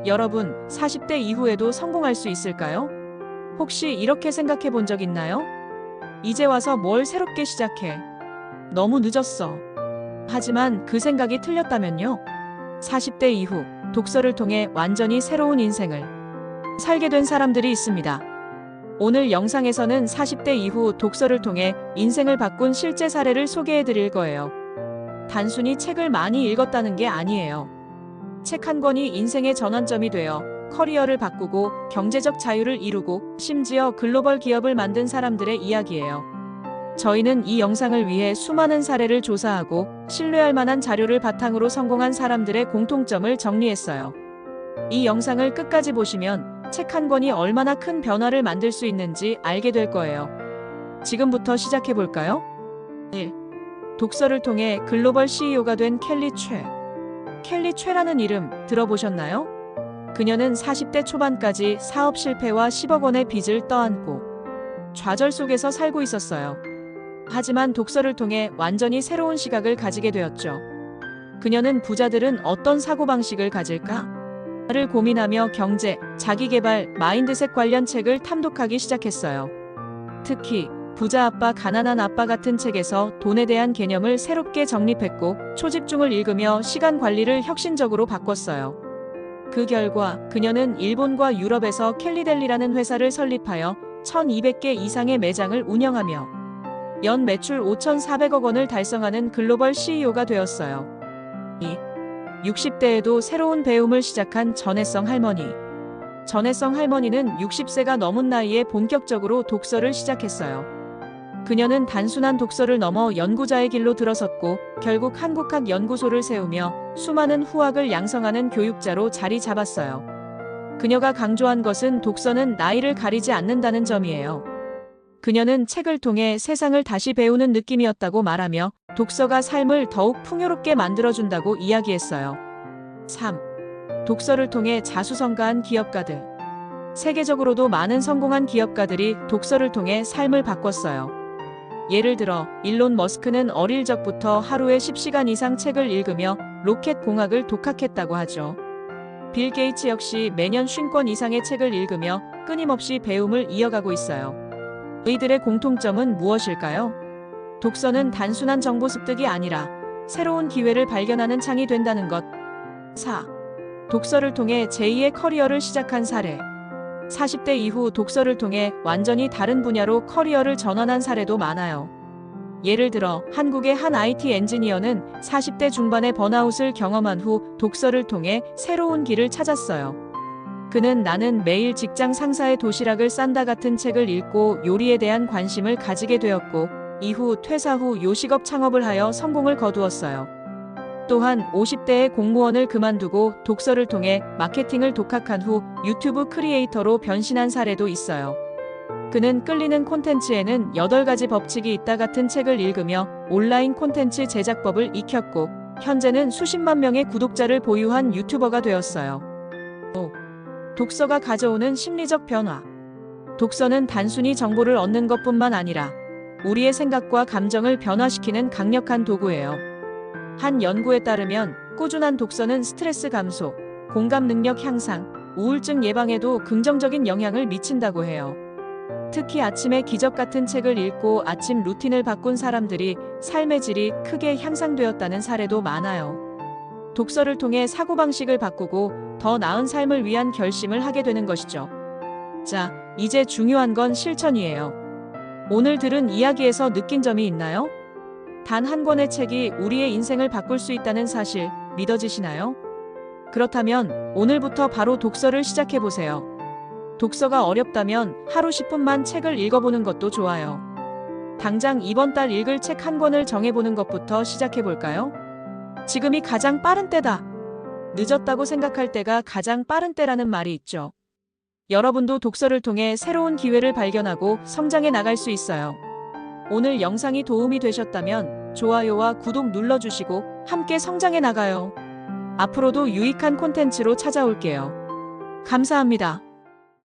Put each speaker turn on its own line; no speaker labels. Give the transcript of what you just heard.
여러분, 40대 이후에도 성공할 수 있을까요? 혹시 이렇게 생각해 본 적 있나요? 이제 와서 뭘 새롭게 시작해? 너무 늦었어. 하지만 그 생각이 틀렸다면요? 40대 이후 독서를 통해 완전히 새로운 인생을 살게 된 사람들이 있습니다. 오늘 영상에서는 40대 이후 독서를 통해 인생을 바꾼 실제 사례를 소개해 드릴 거예요. 단순히 책을 많이 읽었다는 게 아니에요. 책 한 권이 인생의 전환점이 되어 커리어를 바꾸고 경제적 자유를 이루고 심지어 글로벌 기업을 만든 사람들의 이야기예요. 저희는 이 영상을 위해 수많은 사례를 조사하고 신뢰할 만한 자료를 바탕으로 성공한 사람들의 공통점을 정리했어요. 이 영상을 끝까지 보시면 책 한 권이 얼마나 큰 변화를 만들 수 있는지 알게 될 거예요. 지금부터 시작해 볼까요? 1. 독서를 통해 글로벌 CEO가 된 켈리 최. 켈리 최라는 이름 들어보셨나요? 그녀는 40대 초반까지 사업 실패와 10억 원의 빚을 떠안고 좌절 속에서 살고 있었어요. 하지만 독서를 통해 완전히 새로운 시각을 가지게 되었죠. 그녀는 부자들은 어떤 사고방식을 가질까? 를 고민하며 경제, 자기계발, 마인드셋 관련 책을 탐독하기 시작했어요. 특히 부자 아빠, 가난한 아빠 같은 책에서 돈에 대한 개념을 새롭게 정립했고 초집중을 읽으며 시간 관리를 혁신적으로 바꿨어요. 그 결과 그녀는 일본과 유럽에서 켈리델리라는 회사를 설립하여 1200개 이상의 매장을 운영하며 연 매출 5,400억 원을 달성하는 글로벌 CEO가 되었어요. 2. 60대에도 새로운 배움을 시작한 전혜성 할머니. 전혜성 할머니는 60세가 넘은 나이에 본격적으로 독서를 시작했어요. 그녀는 단순한 독서를 넘어 연구자의 길로 들어섰고 결국 한국학 연구소를 세우며 수많은 후학을 양성하는 교육자로 자리 잡았어요. 그녀가 강조한 것은 독서는 나이를 가리지 않는다는 점이에요. 그녀는 책을 통해 세상을 다시 배우는 느낌이었다고 말하며 독서가 삶을 더욱 풍요롭게 만들어준다고 이야기했어요. 3. 독서를 통해 자수성가한 기업가들. 세계적으로도 많은 성공한 기업가들이 독서를 통해 삶을 바꿨어요. 예를 들어 일론 머스크는 어릴 적부터 하루에 10시간 이상 책을 읽으며 로켓 공학을 독학했다고 하죠. 빌 게이츠 역시 매년 50권 이상의 책을 읽으며 끊임없이 배움을 이어가고 있어요. 이들의 공통점은 무엇일까요? 독서는 단순한 정보 습득이 아니라 새로운 기회를 발견하는 창이 된다는 것. 4. 독서를 통해 제2의 커리어를 시작한 사례. 40대 이후 독서를 통해 완전히 다른 분야로 커리어를 전환한 사례도 많아요. 예를 들어 한국의 한 IT 엔지니어는 40대 중반의 번아웃을 경험한 후 독서를 통해 새로운 길을 찾았어요. 그는 나는 매일 직장 상사의 도시락을 싼다 같은 책을 읽고 요리에 대한 관심을 가지게 되었고 이후 퇴사 후 요식업 창업을 하여 성공을 거두었어요. 또한 50대의 공무원을 그만두고 독서를 통해 마케팅을 독학한 후 유튜브 크리에이터로 변신한 사례도 있어요. 그는 끌리는 콘텐츠에는 8가지 법칙이 있다 같은 책을 읽으며 온라인 콘텐츠 제작법을 익혔고 현재는 수십만 명의 구독자를 보유한 유튜버가 되었어요. 5. 독서가 가져오는 심리적 변화. 독서는 단순히 정보를 얻는 것뿐만 아니라 우리의 생각과 감정을 변화시키는 강력한 도구예요. 한 연구에 따르면 꾸준한 독서는 스트레스 감소, 공감 능력 향상, 우울증 예방에도 긍정적인 영향을 미친다고 해요. 특히 아침의 기적 같은 책을 읽고 아침 루틴을 바꾼 사람들이 삶의 질이 크게 향상되었다는 사례도 많아요. 독서를 통해 사고방식을 바꾸고 더 나은 삶을 위한 결심을 하게 되는 것이죠. 자, 이제 중요한 건 실천이에요. 오늘 들은 이야기에서 느낀 점이 있나요? 단 한 권의 책이 우리의 인생을 바꿀 수 있다는 사실 믿어지시나요? 그렇다면 오늘부터 바로 독서를 시작해보세요. 독서가 어렵다면 하루 10분만 책을 읽어보는 것도 좋아요. 당장 이번 달 읽을 책 한 권을 정해보는 것부터 시작해볼까요? 지금이 가장 빠른 때다. 늦었다고 생각할 때가 가장 빠른 때라는 말이 있죠. 여러분도 독서를 통해 새로운 기회를 발견하고 성장해 나갈 수 있어요. 오늘 영상이 도움이 되셨다면 좋아요와 구독 눌러주시고 함께 성장해 나가요. 앞으로도 유익한 콘텐츠로 찾아올게요. 감사합니다.